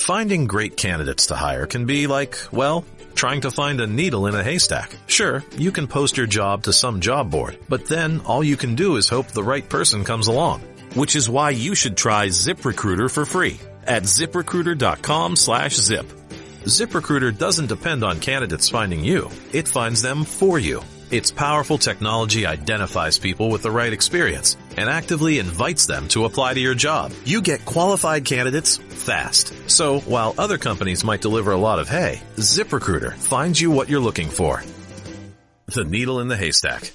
Finding great candidates to hire can be like, well, trying to find a needle in a haystack. Sure, you can post your job to some job board, but then all you can do is hope the right person comes along. Which is why you should try ZipRecruiter for free at ZipRecruiter.com/zip. ZipRecruiter doesn't depend on candidates finding you. It finds them for you. Its powerful technology identifies people with the right experience and actively invites them to apply to your job. You get qualified candidates fast. So while other companies might deliver a lot of hay, ZipRecruiter finds you what you're looking for. The needle in the haystack.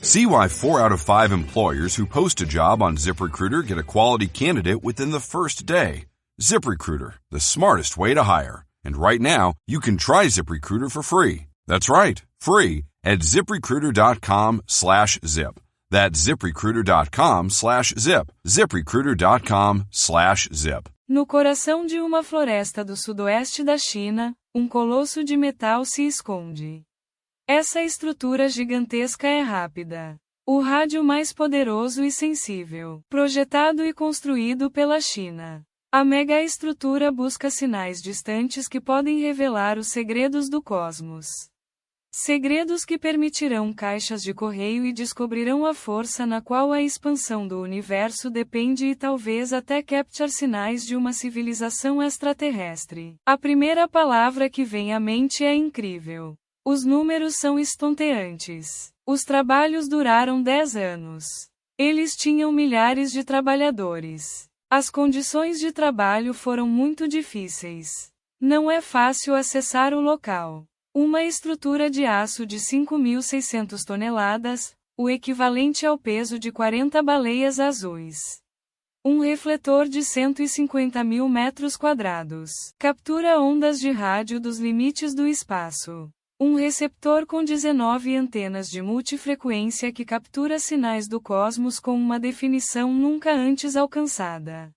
See why 4 out of 5 employers who post a job on ZipRecruiter get a quality candidate within the first day. ZipRecruiter, the smartest way to hire. And right now, you can try ZipRecruiter for free. That's right, free at ZipRecruiter.com/zip. That's ZipRecruiter.com/zip. ZipRecruiter.com/zip. No coração de uma floresta do sudoeste da China, um colosso de metal se esconde. Essa estrutura gigantesca é rápida. O rádio mais poderoso e sensível, projetado e construído pela China. A megaestrutura busca sinais distantes que podem revelar os segredos do cosmos. Segredos que permitirão caixas de correio e descobrirão a força na qual a expansão do universo depende e talvez até captar sinais de uma civilização extraterrestre. A primeira palavra que vem à mente é incrível. Os números são estonteantes. Os trabalhos duraram 10 anos. Eles tinham milhares de trabalhadores. As condições de trabalho foram muito difíceis. Não é fácil acessar o local. Uma estrutura de aço de 5.600 toneladas, o equivalente ao peso de 40 baleias azuis. Um refletor de 150.000 metros quadrados. Captura ondas de rádio dos limites do espaço. Um receptor com 19 antenas de multifrequência que captura sinais do cosmos com uma definição nunca antes alcançada.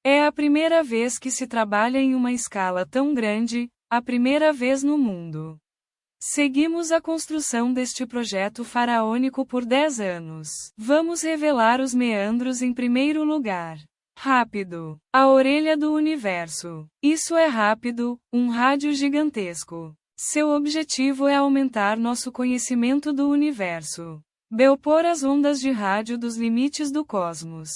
É a primeira vez que se trabalha em uma escala tão grande, a primeira vez no mundo. Seguimos a construção deste projeto faraônico por 10 anos. Vamos revelar os meandros em primeiro lugar. Rápido. A orelha do universo. Isso é rápido, um rádio gigantesco. Seu objetivo é aumentar nosso conhecimento do universo. Belpor as ondas de rádio dos limites do cosmos.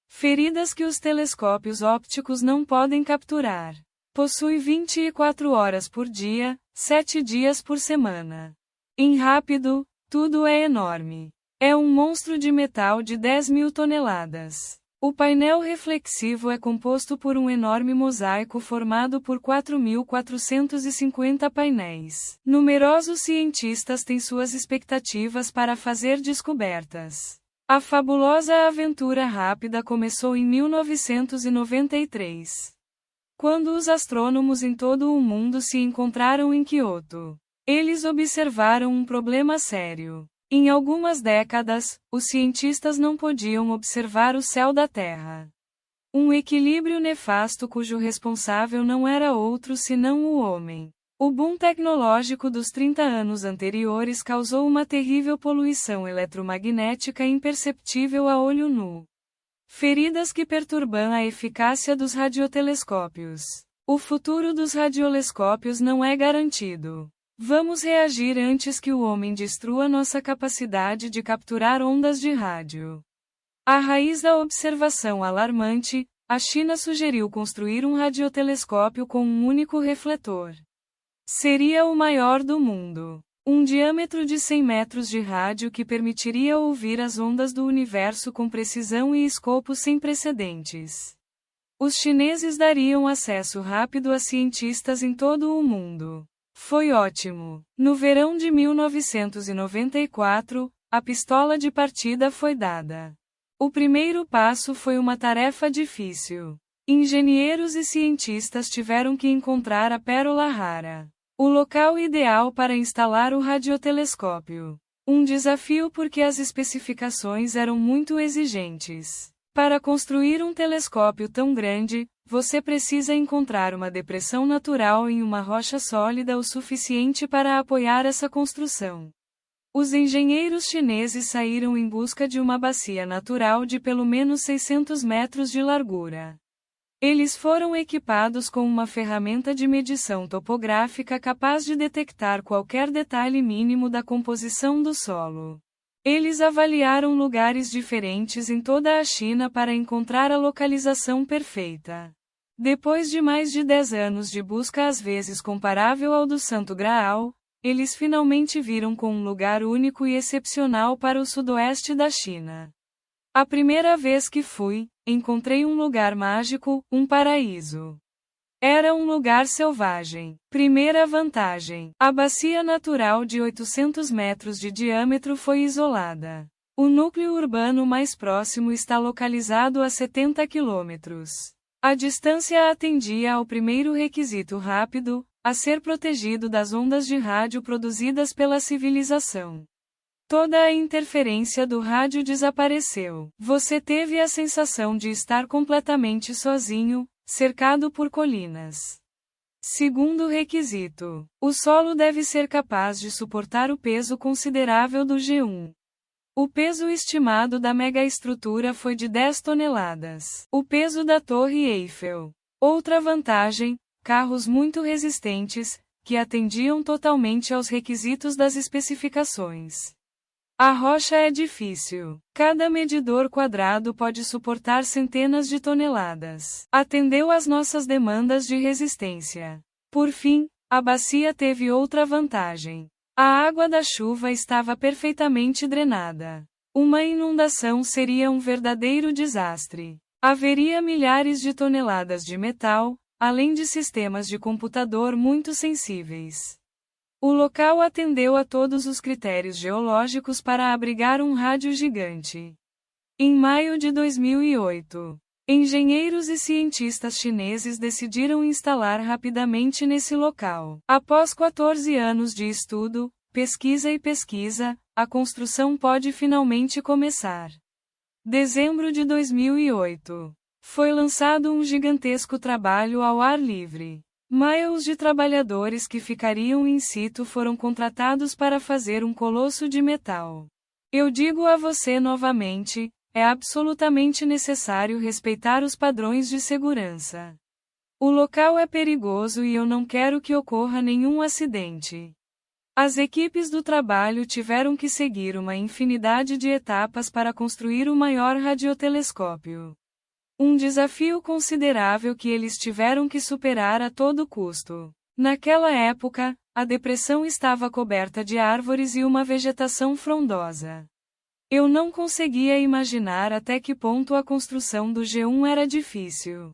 Feridas que os telescópios ópticos não podem capturar. Possui 24 horas por dia, 7 dias por semana. Em rápido, tudo é enorme. É um monstro de metal de 10.000 toneladas. O painel reflexivo é composto por um enorme mosaico formado por 4.450 painéis. Numerosos cientistas têm suas expectativas para fazer descobertas. A fabulosa aventura rápida começou em 1993. Quando os astrônomos em todo o mundo se encontraram em Kyoto. Eles observaram um problema sério. Em algumas décadas, os cientistas não podiam observar o céu da Terra. Um equilíbrio nefasto cujo responsável não era outro senão o homem. O boom tecnológico dos 30 anos anteriores causou uma terrível poluição eletromagnética imperceptível a olho nu. Feridas que perturbam a eficácia dos radiotelescópios. O futuro dos radiolescópios não é garantido. Vamos reagir antes que o homem destrua nossa capacidade de capturar ondas de rádio. À raiz da observação alarmante, a China sugeriu construir um radiotelescópio com um único refletor. Seria o maior do mundo. Um diâmetro de 100 metros de rádio que permitiria ouvir as ondas do universo com precisão e escopo sem precedentes. Os chineses dariam acesso rápido a cientistas em todo o mundo. Foi ótimo. No verão de 1994, a pistola de partida foi dada. O primeiro passo foi uma tarefa difícil. Engenheiros e cientistas tiveram que encontrar a pérola rara. O local ideal para instalar o radiotelescópio. Um desafio porque as especificações eram muito exigentes. Para construir um telescópio tão grande, você precisa encontrar uma depressão natural em uma rocha sólida o suficiente para apoiar essa construção. Os engenheiros chineses saíram em busca de uma bacia natural de pelo menos 600 metros de largura. Eles foram equipados com uma ferramenta de medição topográfica capaz de detectar qualquer detalhe mínimo da composição do solo. Eles avaliaram lugares diferentes em toda a China para encontrar a localização perfeita. Depois de mais de 10 anos de busca às vezes comparável ao do Santo Graal, eles finalmente viram com um lugar único e excepcional para o sudoeste da China. A primeira vez que fui, encontrei um lugar mágico, um paraíso. Era um lugar selvagem. Primeira vantagem: a bacia natural de 800 metros de diâmetro foi isolada. O núcleo urbano mais próximo está localizado a 70 quilômetros. A distância atendia ao primeiro requisito rápido, a ser protegido das ondas de rádio produzidas pela civilização. Toda a interferência do rádio desapareceu. Você teve a sensação de estar completamente sozinho, cercado por colinas. Segundo requisito: o solo deve ser capaz de suportar o peso considerável do G1. O peso estimado da megaestrutura foi de 10 toneladas. O peso da Torre Eiffel. Outra vantagem: carros muito resistentes, que atendiam totalmente aos requisitos das especificações. A rocha é difícil. Cada medidor quadrado pode suportar centenas de toneladas. Atendeu às nossas demandas de resistência. Por fim, a bacia teve outra vantagem. A água da chuva estava perfeitamente drenada. Uma inundação seria um verdadeiro desastre. Haveria milhares de toneladas de metal, além de sistemas de computador muito sensíveis. O local atendeu a todos os critérios geológicos para abrigar um rádio gigante. Em maio de 2008, engenheiros e cientistas chineses decidiram instalar rapidamente nesse local. Após 14 anos de estudo, pesquisa, a construção pode finalmente começar. Dezembro de 2008. Foi lançado um gigantesco trabalho ao ar livre. Miles de trabalhadores que ficariam in situ foram contratados para fazer um colosso de metal. Eu digo a você novamente, é absolutamente necessário respeitar os padrões de segurança. O local é perigoso e eu não quero que ocorra nenhum acidente. As equipes do trabalho tiveram que seguir uma infinidade de etapas para construir o maior radiotelescópio. Um desafio considerável que eles tiveram que superar a todo custo. Naquela época, a depressão estava coberta de árvores e uma vegetação frondosa. Eu não conseguia imaginar até que ponto a construção do G1 era difícil.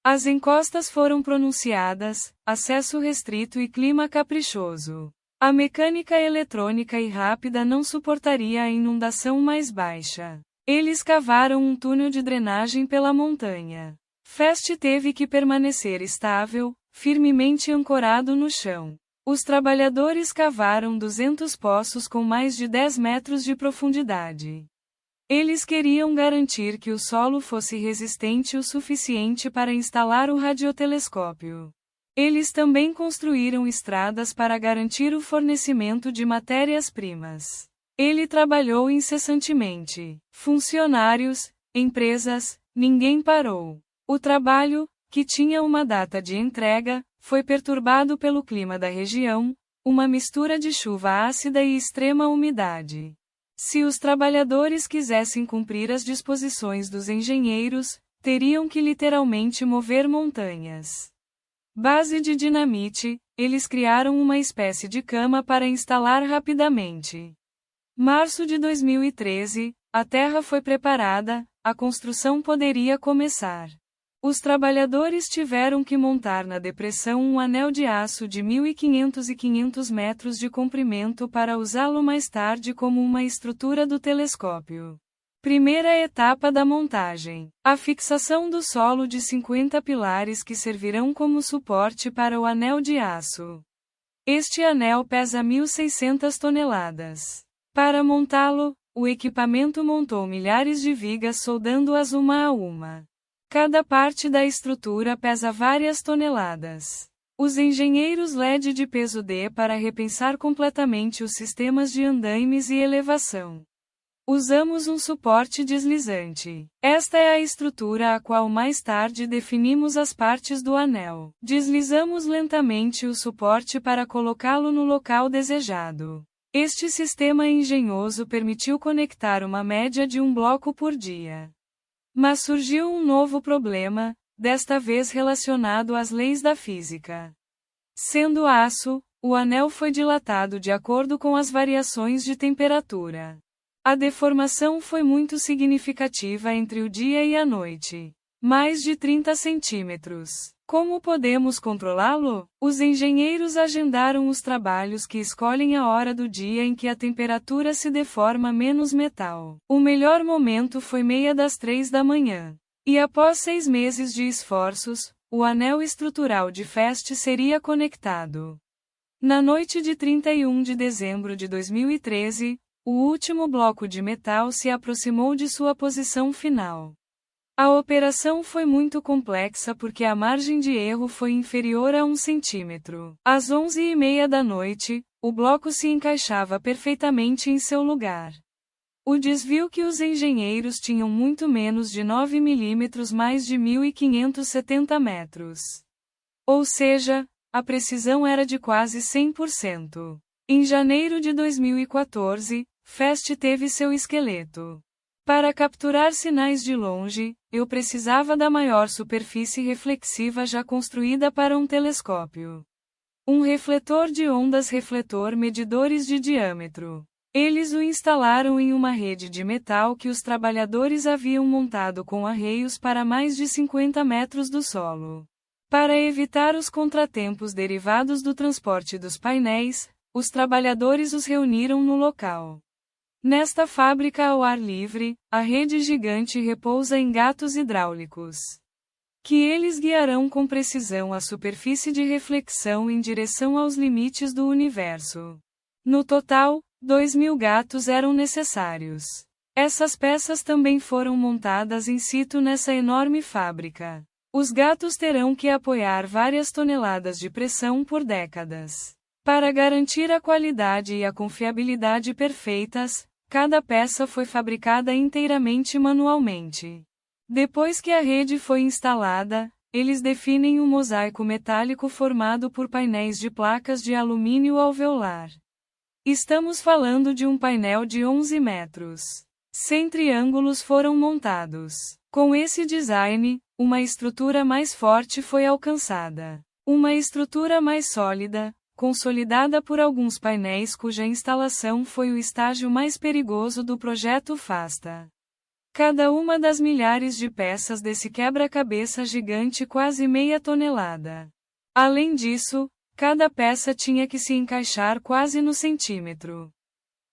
As encostas foram pronunciadas, acesso restrito e clima caprichoso. A mecânica eletrônica e rápida não suportaria a inundação mais baixa. Eles cavaram um túnel de drenagem pela montanha. Fast teve que permanecer estável, firmemente ancorado no chão. Os trabalhadores cavaram 200 poços com mais de 10 metros de profundidade. Eles queriam garantir que o solo fosse resistente o suficiente para instalar o radiotelescópio. Eles também construíram estradas para garantir o fornecimento de matérias-primas. Ele trabalhou incessantemente. Funcionários, empresas, ninguém parou. O trabalho, que tinha uma data de entrega, foi perturbado pelo clima da região, uma mistura de chuva ácida e extrema umidade. Se os trabalhadores quisessem cumprir as disposições dos engenheiros, teriam que literalmente mover montanhas. Base de dinamite, eles criaram uma espécie de cama para instalar rapidamente. Março de 2013, a terra foi preparada, a construção poderia começar. Os trabalhadores tiveram que montar na depressão um anel de aço de 1.500 e 500 metros de comprimento para usá-lo mais tarde como uma estrutura do telescópio. Primeira etapa da montagem: a fixação do solo de 50 pilares que servirão como suporte para o anel de aço. Este anel pesa 1.600 toneladas. Para montá-lo, o equipamento montou milhares de vigas soldando-as uma a uma. Cada parte da estrutura pesa várias toneladas. Os engenheiros LED de peso D para repensar completamente os sistemas de andaimes e elevação. Usamos um suporte deslizante. Esta é a estrutura a qual mais tarde definimos as partes do anel. Deslizamos lentamente o suporte para colocá-lo no local desejado. Este sistema engenhoso permitiu conectar uma média de um bloco por dia. Mas surgiu um novo problema, desta vez relacionado às leis da física. Sendo aço, o anel foi dilatado de acordo com as variações de temperatura. A deformação foi muito significativa entre o dia e a noite. Mais de 30 centímetros. Como podemos controlá-lo? Os engenheiros agendaram os trabalhos que escolhem a hora do dia em que a temperatura se deforma menos metal. O melhor momento foi 2:30 da manhã. E após 6 meses de esforços, o anel estrutural de Fast seria conectado. Na noite de 31 de dezembro de 2013, o último bloco de metal se aproximou de sua posição final. A operação foi muito complexa porque a margem de erro foi inferior a 1 centímetro. Às 11:30 da noite, o bloco se encaixava perfeitamente em seu lugar. O desvio que os engenheiros tinham muito menos de 9 milímetros mais de 1.570 metros. Ou seja, a precisão era de quase 100%. Em janeiro de 2014, Fast teve seu esqueleto. Para capturar sinais de longe, eu precisava da maior superfície reflexiva já construída para um telescópio. Um refletor de ondas refletor medidores de diâmetro. Eles o instalaram em uma rede de metal que os trabalhadores haviam montado com arreios para mais de 50 metros do solo. Para evitar os contratempos derivados do transporte dos painéis, os trabalhadores os reuniram no local. Nesta fábrica ao ar livre, a rede gigante repousa em gatos hidráulicos. Que eles guiarão com precisão a superfície de reflexão em direção aos limites do universo. No total, 2.000 gatos eram necessários. Essas peças também foram montadas in situ nessa enorme fábrica. Os gatos terão que apoiar várias toneladas de pressão por décadas. Para garantir a qualidade e a confiabilidade perfeitas, cada peça foi fabricada inteiramente manualmente. Depois que a rede foi instalada, eles definem um mosaico metálico formado por painéis de placas de alumínio alveolar. Estamos falando de um painel de 11 metros. 100 triângulos foram montados. Com esse design, uma estrutura mais forte foi alcançada. Uma estrutura mais sólida, consolidada por alguns painéis cuja instalação foi o estágio mais perigoso do projeto FASTA. Cada uma das milhares de peças desse quebra-cabeça gigante quase meia tonelada. Além disso, cada peça tinha que se encaixar quase no centímetro.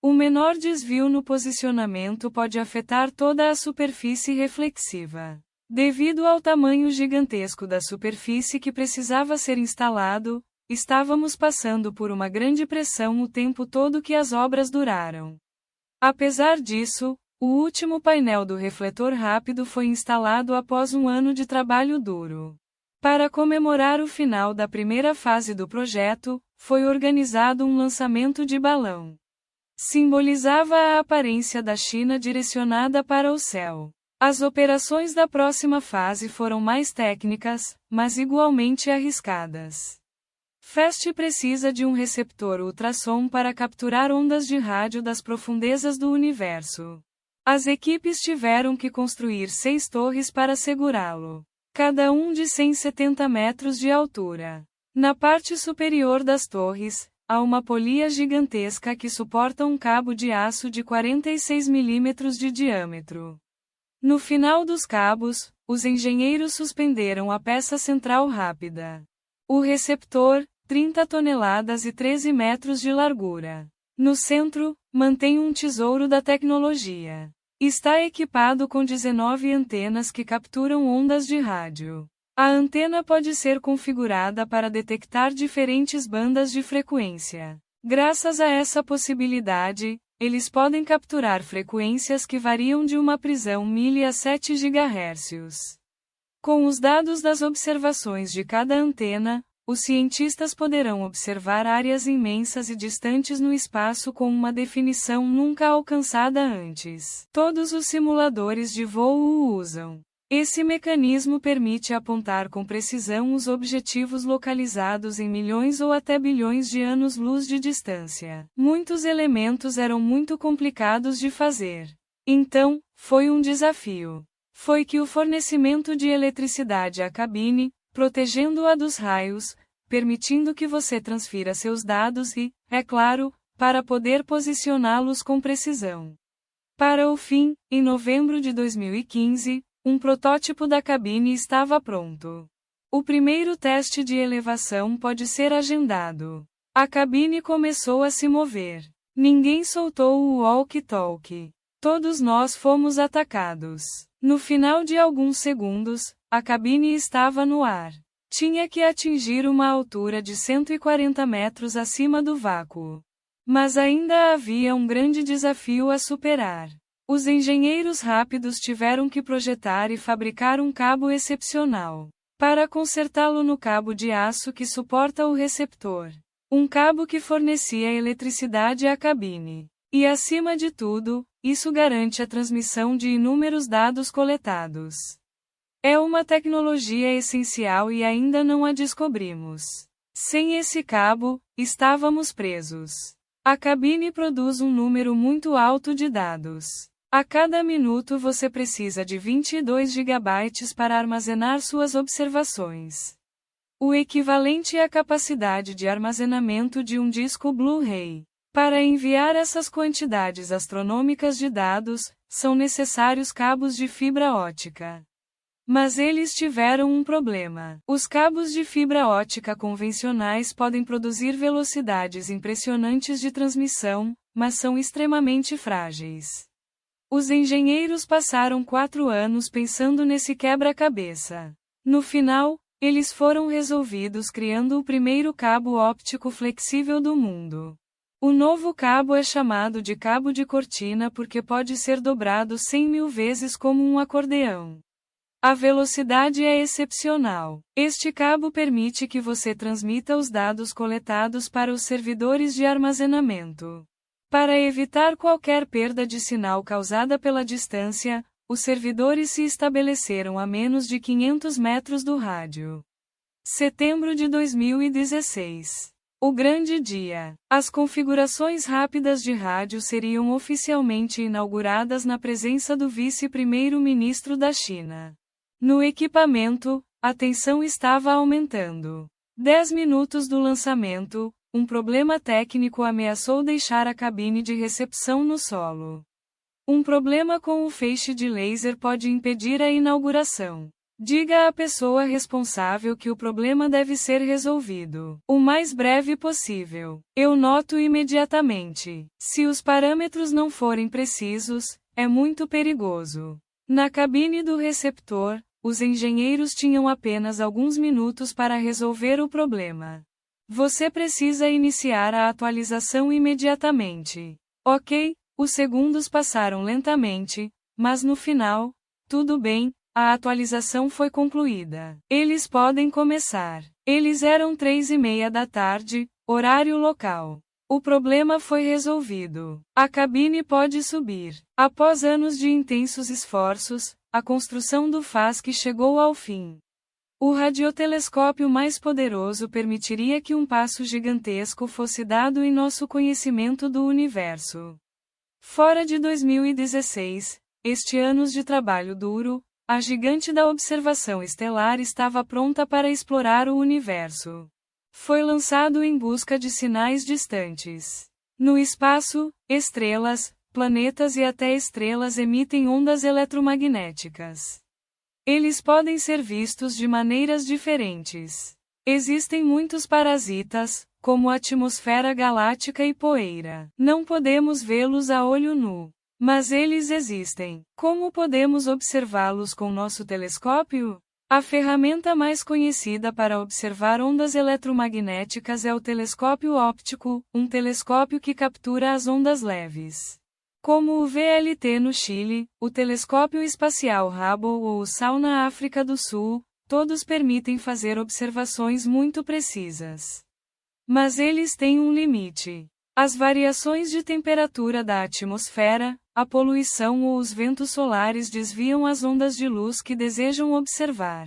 O menor desvio no posicionamento pode afetar toda a superfície reflexiva. Devido ao tamanho gigantesco da superfície que precisava ser instalado, estávamos passando por uma grande pressão o tempo todo que as obras duraram. Apesar disso, o último painel do refletor rápido foi instalado após um ano de trabalho duro. Para comemorar o final da primeira fase do projeto, foi organizado um lançamento de balão. Simbolizava a aparência da China direcionada para o céu. As operações da próxima fase foram mais técnicas, mas igualmente arriscadas. Fast precisa de um receptor ultrassom para capturar ondas de rádio das profundezas do universo. As equipes tiveram que construir 6 torres para segurá-lo. Cada um de 170 metros de altura. Na parte superior das torres, há uma polia gigantesca que suporta um cabo de aço de 46 milímetros de diâmetro. No final dos cabos, os engenheiros suspenderam a peça central rápida. O receptor, 30 toneladas e 13 metros de largura. No centro, mantém um tesouro da tecnologia. Está equipado com 19 antenas que capturam ondas de rádio. A antena pode ser configurada para detectar diferentes bandas de frequência. Graças a essa possibilidade, eles podem capturar frequências que variam de uma prisão mili a 7 GHz. Com os dados das observações de cada antena, os cientistas poderão observar áreas imensas e distantes no espaço com uma definição nunca alcançada antes. Todos os simuladores de voo o usam. Esse mecanismo permite apontar com precisão os objetivos localizados em milhões ou até bilhões de anos-luz de distância. Muitos elementos eram muito complicados de fazer. Então, foi um desafio. Foi que o fornecimento de eletricidade à cabine, protegendo-a dos raios, permitindo que você transfira seus dados e, é claro, para poder posicioná-los com precisão. Para o fim, em novembro de 2015, um protótipo da cabine estava pronto. O primeiro teste de elevação pode ser agendado. A cabine começou a se mover. Ninguém soltou o walkie-talkie. Todos nós fomos atacados. No final de alguns segundos, a cabine estava no ar. Tinha que atingir uma altura de 140 metros acima do vácuo. Mas ainda havia um grande desafio a superar. Os engenheiros rápidos tiveram que projetar e fabricar um cabo excepcional para consertá-lo no cabo de aço que suporta o receptor. Um cabo que fornecia eletricidade à cabine. E acima de tudo, isso garante a transmissão de inúmeros dados coletados. É uma tecnologia essencial e ainda não a descobrimos. Sem esse cabo, estávamos presos. A cabine produz um número muito alto de dados. A cada minuto você precisa de 22 GB para armazenar suas observações. O equivalente à capacidade de armazenamento de um disco Blu-ray. Para enviar essas quantidades astronômicas de dados, são necessários cabos de fibra ótica. Mas eles tiveram um problema. Os cabos de fibra ótica convencionais podem produzir velocidades impressionantes de transmissão, mas são extremamente frágeis. Os engenheiros passaram 4 anos pensando nesse quebra-cabeça. No final, eles foram resolvidos criando o primeiro cabo óptico flexível do mundo. O novo cabo é chamado de cabo de cortina porque pode ser dobrado 100.000 vezes como um acordeão. A velocidade é excepcional. Este cabo permite que você transmita os dados coletados para os servidores de armazenamento. Para evitar qualquer perda de sinal causada pela distância, os servidores se estabeleceram a menos de 500 metros do rádio. Setembro de 2016. O grande dia. As configurações rápidas de rádio seriam oficialmente inauguradas na presença do vice-primeiro-ministro da China. No equipamento, a tensão estava aumentando. 10 minutos do lançamento, um problema técnico ameaçou deixar a cabine de recepção no solo. Um problema com o feixe de laser pode impedir a inauguração. Diga à pessoa responsável que o problema deve ser resolvido o mais breve possível. Eu noto imediatamente. Se os parâmetros não forem precisos, é muito perigoso. Na cabine do receptor, os engenheiros tinham apenas alguns minutos para resolver o problema. Você precisa iniciar a atualização imediatamente. Ok, os segundos passaram lentamente, mas no final, tudo bem, a atualização foi concluída. Eles podem começar. Eles eram 3:30 da tarde, horário local. O problema foi resolvido. A cabine pode subir. Após anos de intensos esforços, a construção do FASC chegou ao fim. O radiotelescópio mais poderoso permitiria que um passo gigantesco fosse dado em nosso conhecimento do universo. Fora de 2016, este anos de trabalho duro, a gigante da observação estelar estava pronta para explorar o universo. Foi lançado em busca de sinais distantes. No espaço, estrelas, planetas e até estrelas emitem ondas eletromagnéticas. Eles podem ser vistos de maneiras diferentes. Existem muitos parasitas, como a atmosfera galáctica e poeira. Não podemos vê-los a olho nu. Mas eles existem. Como podemos observá-los com nosso telescópio? A ferramenta mais conhecida para observar ondas eletromagnéticas é o telescópio óptico, um telescópio que captura as ondas leves. Como o VLT no Chile, o telescópio espacial Hubble ou o SAL na África do Sul, todos permitem fazer observações muito precisas. Mas eles têm um limite. As variações de temperatura da atmosfera, a poluição ou os ventos solares desviam as ondas de luz que desejam observar.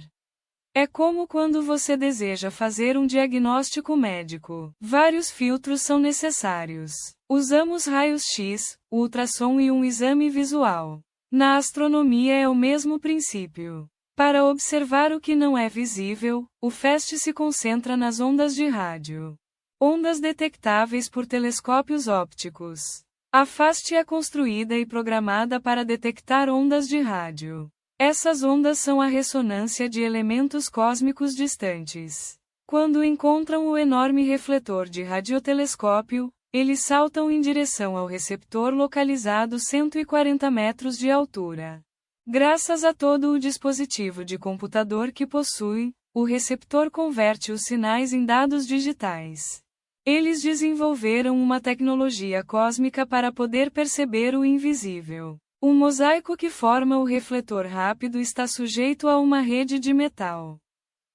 É como quando você deseja fazer um diagnóstico médico. Vários filtros são necessários. Usamos raios-x, ultrassom e um exame visual. Na astronomia é o mesmo princípio. Para observar o que não é visível, o FAST se concentra nas ondas de rádio. Ondas detectáveis por telescópios ópticos. A FAST é construída e programada para detectar ondas de rádio. Essas ondas são a ressonância de elementos cósmicos distantes. Quando encontram o enorme refletor de radiotelescópio, eles saltam em direção ao receptor localizado 140 metros de altura. Graças a todo o dispositivo de computador que possui, o receptor converte os sinais em dados digitais. Eles desenvolveram uma tecnologia cósmica para poder perceber o invisível. O mosaico que forma o refletor rápido está sujeito a uma rede de metal.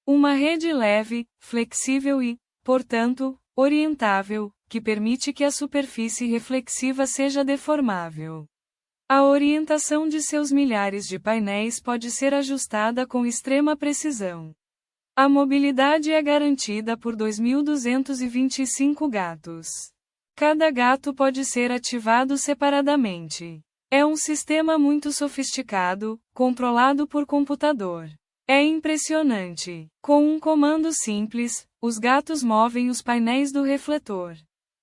Uma rede leve, flexível e, portanto, orientável, que permite que a superfície reflexiva seja deformável. A orientação de seus milhares de painéis pode ser ajustada com extrema precisão. A mobilidade é garantida por 2.225 gatos. Cada gato pode ser ativado separadamente. É um sistema muito sofisticado, controlado por computador. É impressionante. Com um comando simples, os gatos movem os painéis do refletor.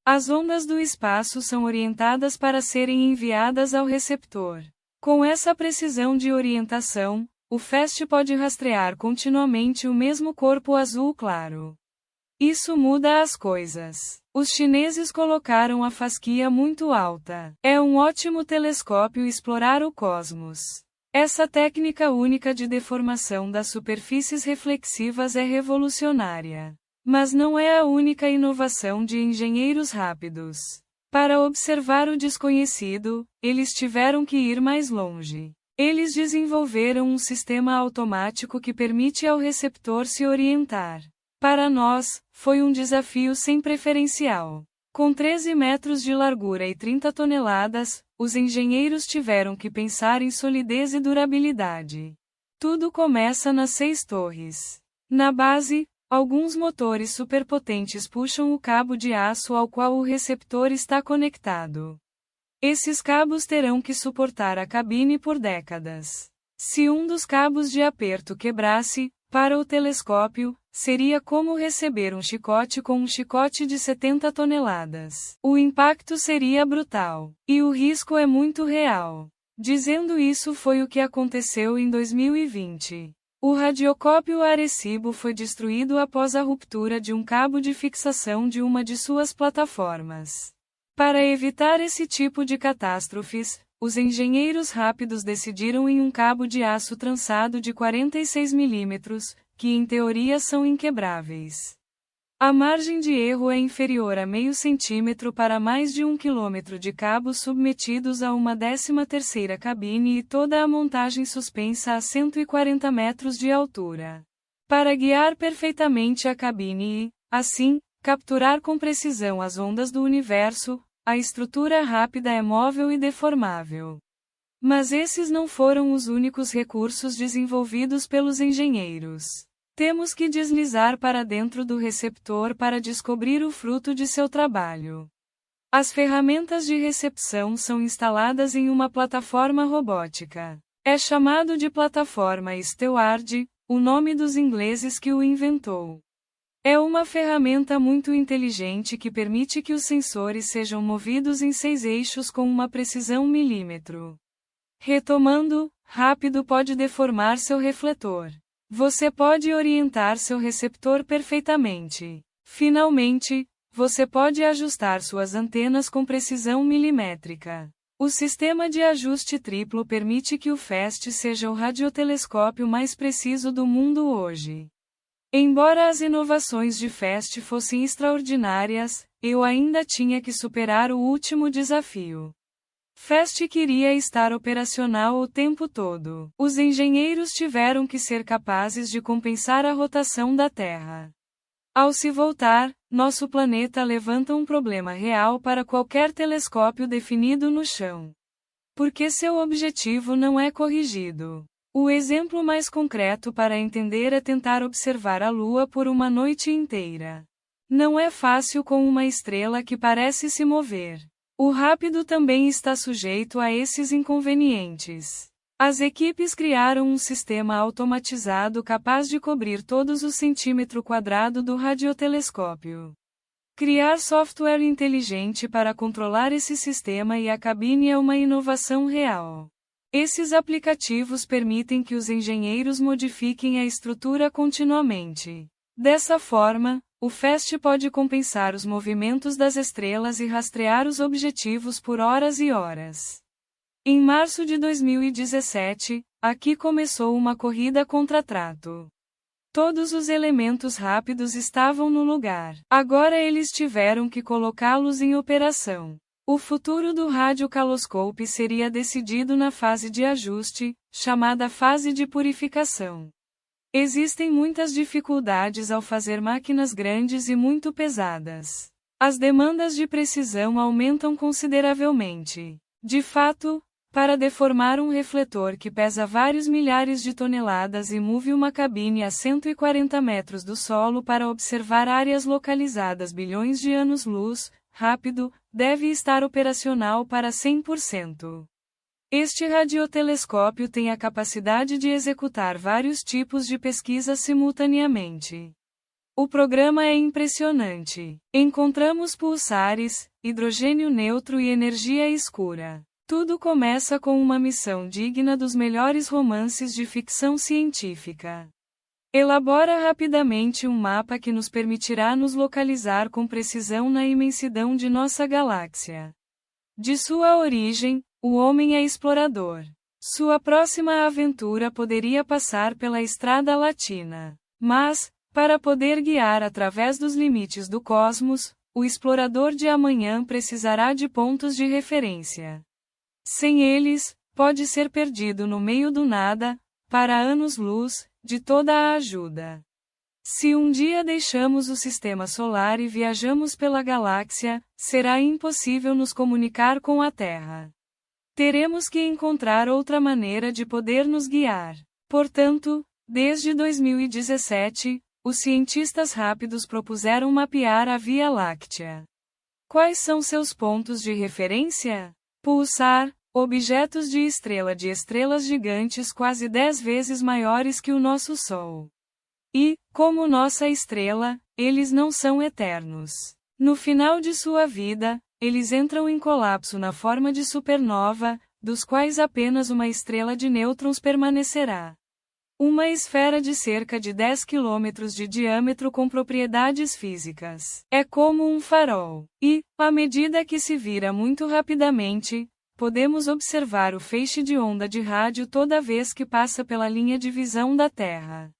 As ondas do espaço são orientadas para serem enviadas ao receptor. Com essa precisão de orientação, o FAST pode rastrear continuamente o mesmo corpo azul claro. Isso muda as coisas. Os chineses colocaram a fasquia muito alta. É um ótimo telescópio explorar o cosmos. Essa técnica única de deformação das superfícies reflexivas é revolucionária. Mas não é a única inovação de engenheiros rápidos. Para observar o desconhecido, eles tiveram que ir mais longe. Eles desenvolveram um sistema automático que permite ao receptor se orientar. Para nós, foi um desafio sem preferencial. Com 13 metros de largura e 30 toneladas, os engenheiros tiveram que pensar em solidez e durabilidade. Tudo começa nas 6 torres. Na base, alguns motores superpotentes puxam o cabo de aço ao qual o receptor está conectado. Esses cabos terão que suportar a cabine por décadas. Se um dos cabos de aperto quebrasse, para o telescópio, seria como receber um chicote com um chicote de 70 toneladas. O impacto seria brutal. E o risco é muito real. Dizendo isso foi o que aconteceu em 2020. O radiocópio Arecibo foi destruído após a ruptura de um cabo de fixação de uma de suas plataformas. Para evitar esse tipo de catástrofes, os engenheiros rápidos decidiram em um cabo de aço trançado de 46 mm, que em teoria são inquebráveis. A margem de erro é inferior a meio centímetro para mais de 1 quilômetro de cabos submetidos a uma 13ª cabine e toda a montagem suspensa a 140 metros de altura. Para guiar perfeitamente a cabine e, assim, capturar com precisão as ondas do universo, a estrutura rápida é móvel e deformável. Mas esses não foram os únicos recursos desenvolvidos pelos engenheiros. Temos que deslizar para dentro do receptor para descobrir o fruto de seu trabalho. As ferramentas de recepção são instaladas em uma plataforma robótica. É chamado de plataforma Steward, o nome dos ingleses que o inventou. É uma ferramenta muito inteligente que permite que os sensores sejam movidos em 6 eixos com uma precisão milímetro. Retomando, rápido pode deformar seu refletor. Você pode orientar seu receptor perfeitamente. Finalmente, você pode ajustar suas antenas com precisão milimétrica. O sistema de ajuste triplo permite que o FAST seja o radiotelescópio mais preciso do mundo hoje. Embora as inovações de FAST fossem extraordinárias, eu ainda tinha que superar o último desafio. FAST queria estar operacional o tempo todo. Os engenheiros tiveram que ser capazes de compensar a rotação da Terra. Ao se voltar, nosso planeta levanta um problema real para qualquer telescópio definido no chão. Porque seu objetivo não é corrigido. O exemplo mais concreto para entender é tentar observar a Lua por uma noite inteira. Não é fácil com uma estrela que parece se mover. O rápido também está sujeito a esses inconvenientes. As equipes criaram um sistema automatizado capaz de cobrir todos os centímetro quadrado do radiotelescópio. Criar software inteligente para controlar esse sistema e a cabine é uma inovação real. Esses aplicativos permitem que os engenheiros modifiquem a estrutura continuamente. Dessa forma, o FAST pode compensar os movimentos das estrelas e rastrear os objetivos por horas e horas. Em março de 2017, aqui começou uma corrida contra trato. Todos os elementos rápidos estavam no lugar. Agora eles tiveram que colocá-los em operação. O futuro do radiocaloscope seria decidido na fase de ajuste, chamada fase de purificação. Existem muitas dificuldades ao fazer máquinas grandes e muito pesadas. As demandas de precisão aumentam consideravelmente. De fato, para deformar um refletor que pesa vários milhares de toneladas e move uma cabine a 140 metros do solo para observar áreas localizadas bilhões de anos-luz, rápido, deve estar operacional para 100%. Este radiotelescópio tem a capacidade de executar vários tipos de pesquisa simultaneamente. O programa é impressionante. Encontramos pulsares, hidrogênio neutro e energia escura. Tudo começa com uma missão digna dos melhores romances de ficção científica. Elabora rapidamente um mapa que nos permitirá nos localizar com precisão na imensidão de nossa galáxia. De sua origem, o homem é explorador. Sua próxima aventura poderia passar pela Estrada Latina. Mas, para poder guiar através dos limites do cosmos, o explorador de amanhã precisará de pontos de referência. Sem eles, pode ser perdido no meio do nada, para anos-luz, de toda a ajuda. Se um dia deixamos o sistema solar e viajamos pela galáxia, será impossível nos comunicar com a Terra. Teremos que encontrar outra maneira de poder nos guiar. Portanto, desde 2017, os cientistas rápidos propuseram mapear a Via Láctea. Quais são seus pontos de referência? Pulsar, objetos de estrelas gigantes quase 10 vezes maiores que o nosso Sol. E, como nossa estrela, eles não são eternos. No final de sua vida, eles entram em colapso na forma de supernova, dos quais apenas uma estrela de nêutrons permanecerá. Uma esfera de cerca de 10 km de diâmetro com propriedades físicas. É como um farol. E, à medida que se vira muito rapidamente, podemos observar o feixe de onda de rádio toda vez que passa pela linha de visão da Terra.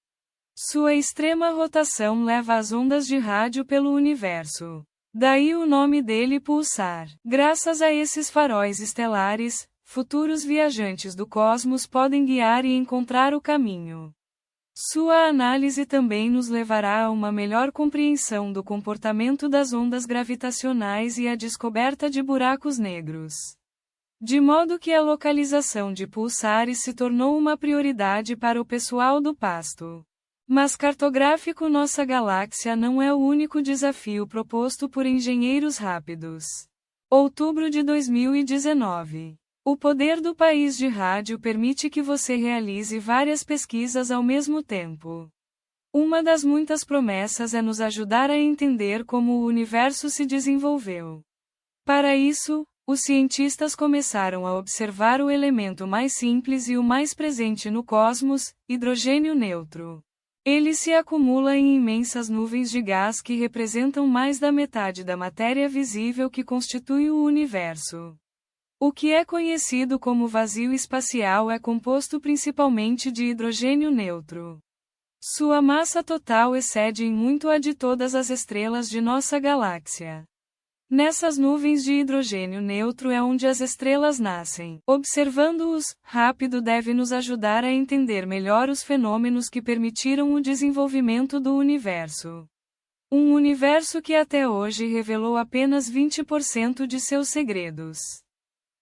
Sua extrema rotação leva as ondas de rádio pelo universo. Daí o nome dele pulsar. Graças a esses faróis estelares, futuros viajantes do cosmos podem guiar e encontrar o caminho. Sua análise também nos levará a uma melhor compreensão do comportamento das ondas gravitacionais e a descoberta de buracos negros. De modo que a localização de pulsares se tornou uma prioridade para o pessoal do pasto. Mas cartográfico nossa galáxia não é o único desafio proposto por engenheiros rápidos. Outubro de 2019. O poder do país de rádio permite que você realize várias pesquisas ao mesmo tempo. Uma das muitas promessas é nos ajudar a entender como o universo se desenvolveu. Para isso, os cientistas começaram a observar o elemento mais simples e o mais presente no cosmos, hidrogênio neutro. Ele se acumula em imensas nuvens de gás que representam mais da metade da matéria visível que constitui o universo. O que é conhecido como vazio espacial é composto principalmente de hidrogênio neutro. Sua massa total excede em muito a de todas as estrelas de nossa galáxia. Nessas nuvens de hidrogênio neutro é onde as estrelas nascem. Observando-os, rápido deve nos ajudar a entender melhor os fenômenos que permitiram o desenvolvimento do universo. Um universo que até hoje revelou apenas 20% de seus segredos.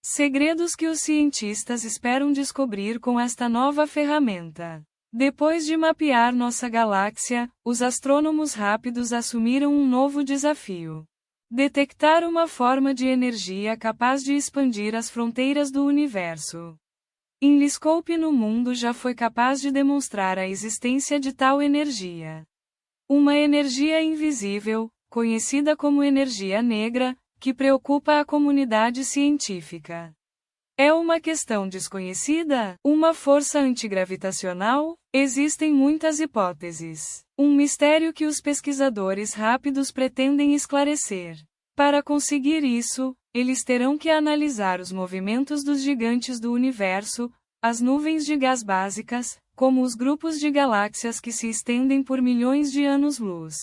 Segredos que os cientistas esperam descobrir com esta nova ferramenta. Depois de mapear nossa galáxia, os astrônomos rápidos assumiram um novo desafio. Detectar uma forma de energia capaz de expandir as fronteiras do universo. InScope no mundo já foi capaz de demonstrar a existência de tal energia. Uma energia invisível, conhecida como energia negra, que preocupa a comunidade científica. É uma questão desconhecida? Uma força antigravitacional? Existem muitas hipóteses. Um mistério que os pesquisadores rápidos pretendem esclarecer. Para conseguir isso, eles terão que analisar os movimentos dos gigantes do universo, as nuvens de gás básicas, como os grupos de galáxias que se estendem por milhões de anos-luz.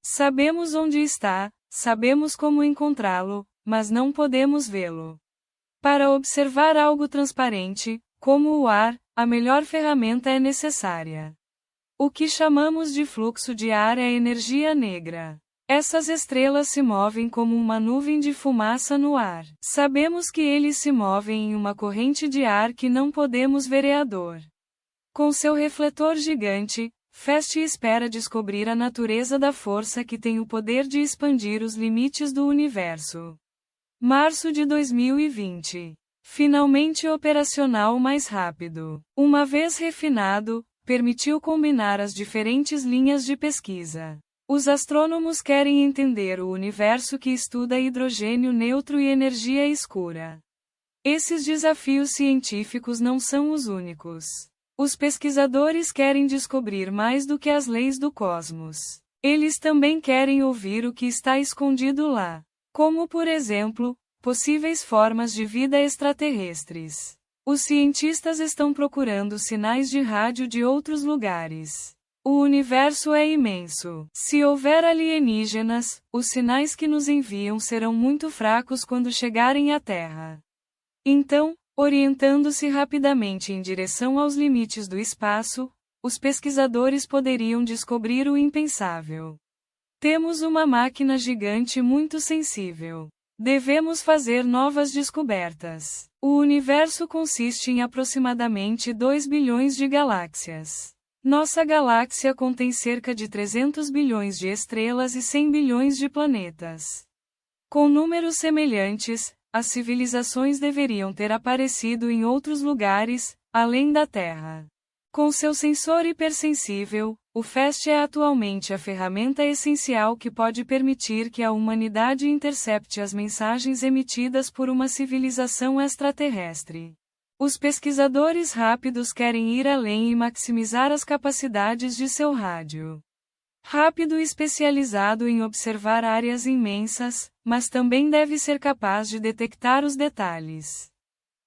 Sabemos onde está, sabemos como encontrá-lo, mas não podemos vê-lo. Para observar algo transparente, como o ar, a melhor ferramenta é necessária. O que chamamos de fluxo de ar é energia negra. Essas estrelas se movem como uma nuvem de fumaça no ar. Sabemos que eles se movem em uma corrente de ar que não podemos vereador. Com seu refletor gigante, FAST espera descobrir a natureza da força que tem o poder de expandir os limites do universo. Março de 2020. Finalmente operacional mais rápido. Uma vez refinado, permitiu combinar as diferentes linhas de pesquisa. Os astrônomos querem entender o universo que estuda hidrogênio neutro e energia escura. Esses desafios científicos não são os únicos. Os pesquisadores querem descobrir mais do que as leis do cosmos. Eles também querem ouvir o que está escondido lá. Como, por exemplo, possíveis formas de vida extraterrestres. Os cientistas estão procurando sinais de rádio de outros lugares. O universo é imenso. Se houver alienígenas, os sinais que nos enviam serão muito fracos quando chegarem à Terra. Então, orientando-se rapidamente em direção aos limites do espaço, os pesquisadores poderiam descobrir o impensável. Temos uma máquina gigante muito sensível. Devemos fazer novas descobertas. O universo consiste em aproximadamente 2 bilhões de galáxias. Nossa galáxia contém cerca de 300 bilhões de estrelas e 100 bilhões de planetas. Com números semelhantes, as civilizações deveriam ter aparecido em outros lugares, além da Terra. Com seu sensor hipersensível, o FAST é atualmente a ferramenta essencial que pode permitir que a humanidade intercepte as mensagens emitidas por uma civilização extraterrestre. Os pesquisadores rápidos querem ir além e maximizar as capacidades de seu rádio. Rápido especializado em observar áreas imensas, mas também deve ser capaz de detectar os detalhes.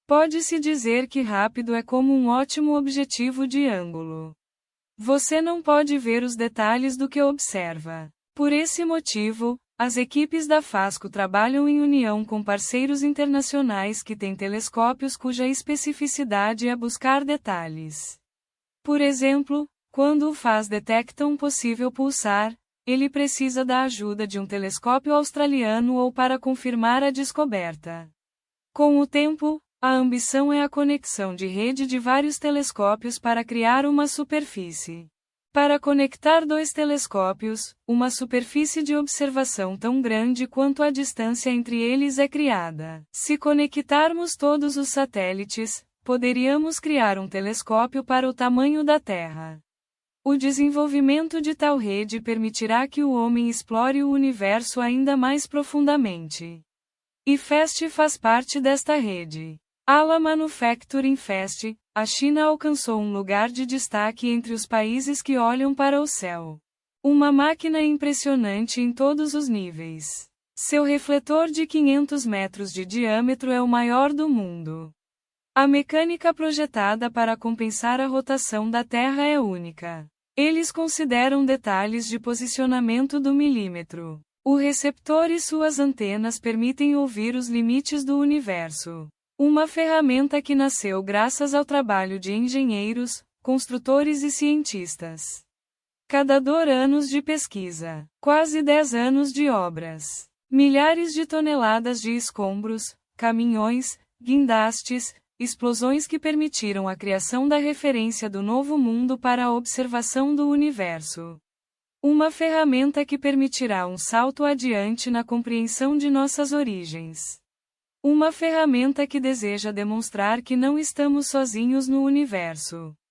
Pode-se dizer que rápido é como um ótimo objetivo de ângulo. Você não pode ver os detalhes do que observa. Por esse motivo, as equipes da FASCO trabalham em união com parceiros internacionais que têm telescópios cuja especificidade é buscar detalhes. Por exemplo, quando o FAS detecta um possível pulsar, ele precisa da ajuda de um telescópio australiano ou para confirmar a descoberta. Com o tempo, a ambição é a conexão de rede de vários telescópios para criar uma superfície. Para conectar 2 telescópios, uma superfície de observação tão grande quanto a distância entre eles é criada. Se conectarmos todos os satélites, poderíamos criar um telescópio para o tamanho da Terra. O desenvolvimento de tal rede permitirá que o homem explore o universo ainda mais profundamente. E FAST faz parte desta rede. Ala Manufacturing FAST, a China alcançou um lugar de destaque entre os países que olham para o céu. Uma máquina impressionante em todos os níveis. Seu refletor de 500 metros de diâmetro é o maior do mundo. A mecânica projetada para compensar a rotação da Terra é única. Eles consideram detalhes de posicionamento do milímetro. O receptor e suas antenas permitem ouvir os limites do universo. Uma ferramenta que nasceu graças ao trabalho de engenheiros, construtores e cientistas. Cada anos de pesquisa, quase 10 anos de obras, milhares de toneladas de escombros, caminhões, guindastes, explosões que permitiram a criação da referência do novo mundo para a observação do universo. Uma ferramenta que permitirá um salto adiante na compreensão de nossas origens. Uma ferramenta que deseja demonstrar que não estamos sozinhos no universo.